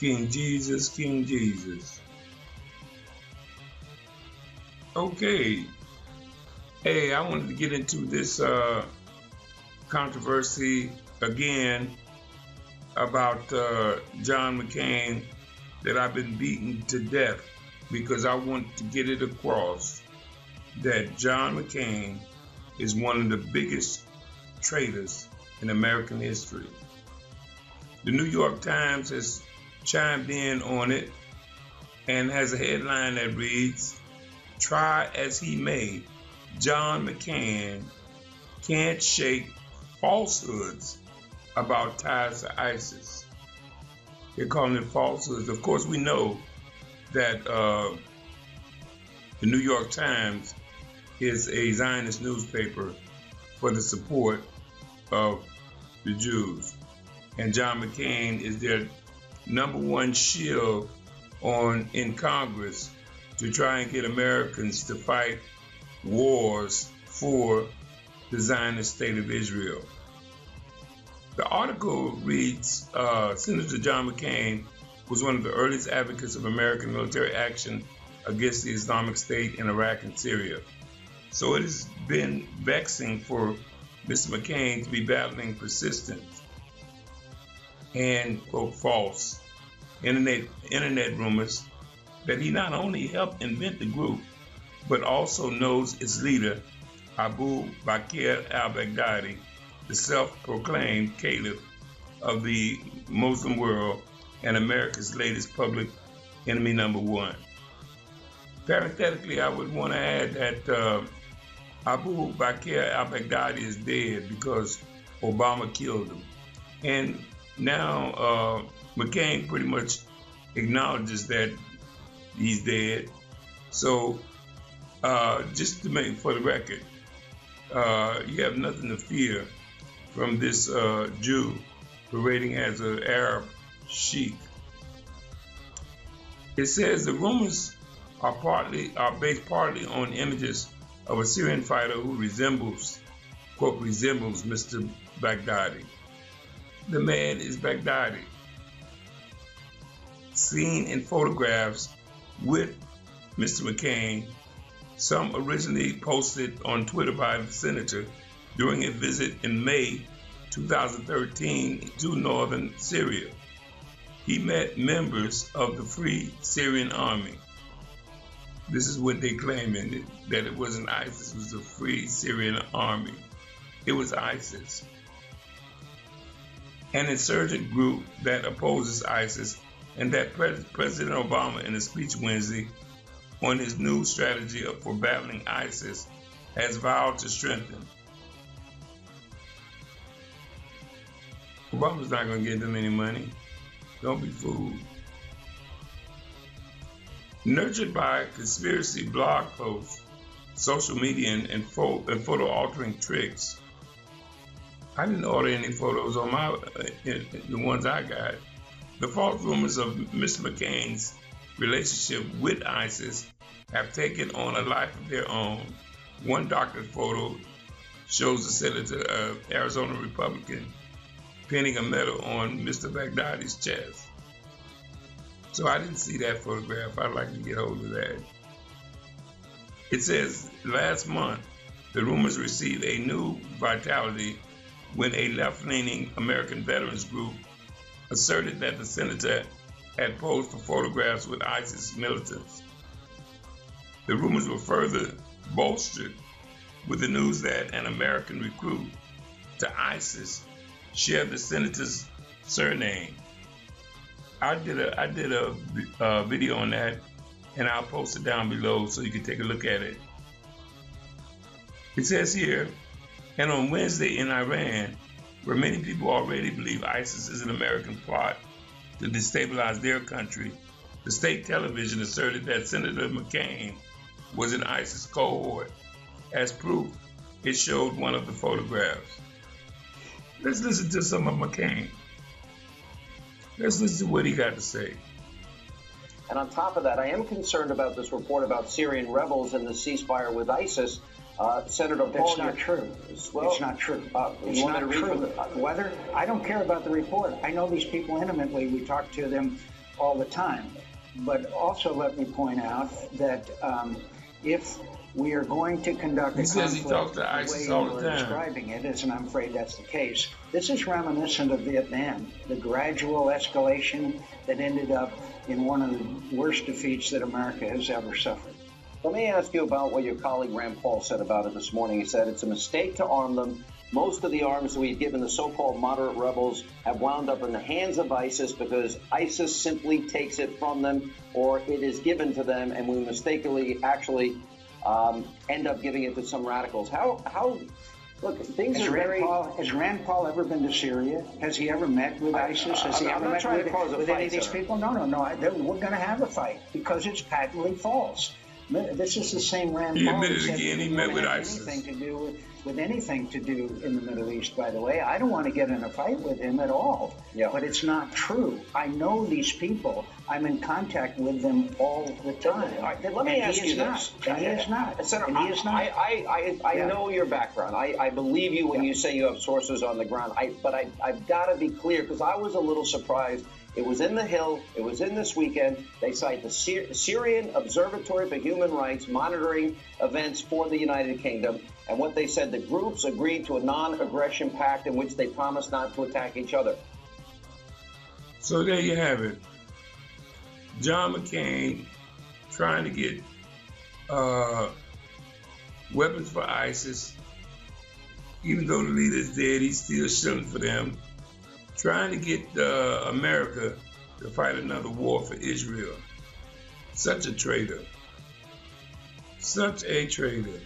King Jesus, King Jesus. Okay. Hey, I wanted to get into this controversy again about John McCain, that I've been beaten to death, because I want to get it across that John McCain is one of the biggest traitors in American history. The New York Times has chimed in on it and has a headline that reads, "Try as he may, John McCain can't shake falsehoods about ties to ISIS." They're calling it falsehoods. Of course, we know that the New York Times is a Zionist newspaper for the support of the Jews. And John McCain is their #1 shield in Congress to try and get Americans to fight wars for the Zionist state of Israel. The article reads, Senator John McCain was one of the earliest advocates of American military action against the Islamic State in Iraq and Syria. So it has been vexing for Mr. McCain to be battling persistent and, quote, false internet rumors that he not only helped invent the group, but also knows its leader, Abu Bakr al-Baghdadi, the self-proclaimed caliph of the Muslim world and America's latest public enemy #1. Parenthetically, I would want to add that Abu Bakr al-Baghdadi is dead because Obama killed him. And now McCain pretty much acknowledges that he's dead. So just to make for the record, you have nothing to fear from this Jew parading as an Arab sheik. It says the rumors are based partly on images of a Syrian fighter who resembles, quote, resembles Mr. Baghdadi. The man is Baghdadi, seen in photographs with Mr. McCain, some originally posted on Twitter by the senator during a visit in May 2013 to northern Syria. He met members of the Free Syrian Army. This is what they claim, that it wasn't ISIS, it was the Free Syrian Army. It was ISIS, an insurgent group that opposes ISIS, and that President Obama, in a speech Wednesday on his new strategy for battling ISIS, has vowed to strengthen. Obama's not going to give them any money. Don't be fooled. Nurtured by conspiracy blog posts, social media, and photo altering tricks, I didn't order any photos on the ones I got. The false rumors of Mr. McCain's relationship with ISIS have taken on a life of their own. One doctored photo shows the senator, Arizona Republican, pinning a medal on Mr. Baghdadi's chest. So I didn't see that photograph. I'd like to get hold of that. It says last month, the rumors received a new vitality when a left-leaning American veterans group asserted that the senator had posed for photographs with ISIS militants. The rumors were further bolstered with the news that an American recruit to ISIS shared the senator's surname. I did a video on that, and I'll post it down below so you can take a look at it. It says here, and on Wednesday in Iran, where many people already believe ISIS is an American plot to destabilize their country, the state television asserted that Senator McCain was an ISIS cohort. As proof, it showed one of the photographs. Let's listen to some of McCain. Let's listen to what he got to say. And on top of that, I am concerned about this report about Syrian rebels and the ceasefire with ISIS. Senator Paul, that's not true. Well, it's not true. It's not true. Whether I don't care about the report. I know these people intimately. We talked to them all the time. But also let me point out that if we are going to conduct a conflict the way you're describing it, and I'm afraid that's the case, this is reminiscent of Vietnam, the gradual escalation that ended up in one of the worst defeats that America has ever suffered. Let me ask you about what your colleague Rand Paul said about it this morning. He said it's a mistake to arm them. Most of the arms that we've given the so-called moderate rebels have wound up in the hands of ISIS because ISIS simply takes it from them, or it is given to them, and we mistakenly actually end up giving it to some radicals. How look, things are very... Has Rand Paul ever been to Syria? Has he ever met with ISIS? Has he ever met with any of these people? No. We're going to have a fight because it's patently false. This is the same Rand Paul. He admitted again he met with ISIS. With anything to do in the Middle East, by the way. I don't want to get in a fight with him at all. Yeah. But it's not true. I know these people. I'm in contact with them all the time. Let me ask you this. And he is not. Senator, and he is not. I know your background. I believe you when you say you have sources on the ground. But I've got to be clear, because I was a little surprised. It was in the Hill. It was in This Weekend. They cite the Syrian Observatory for Human Rights monitoring events for the United Kingdom. And what they said, the groups agreed to a non-aggression pact in which they promised not to attack each other. So there you have it. John McCain trying to get weapons for ISIS. Even though the leader is dead, he's still shilling for them. Trying to get America to fight another war for Israel. Such a traitor. Such a traitor.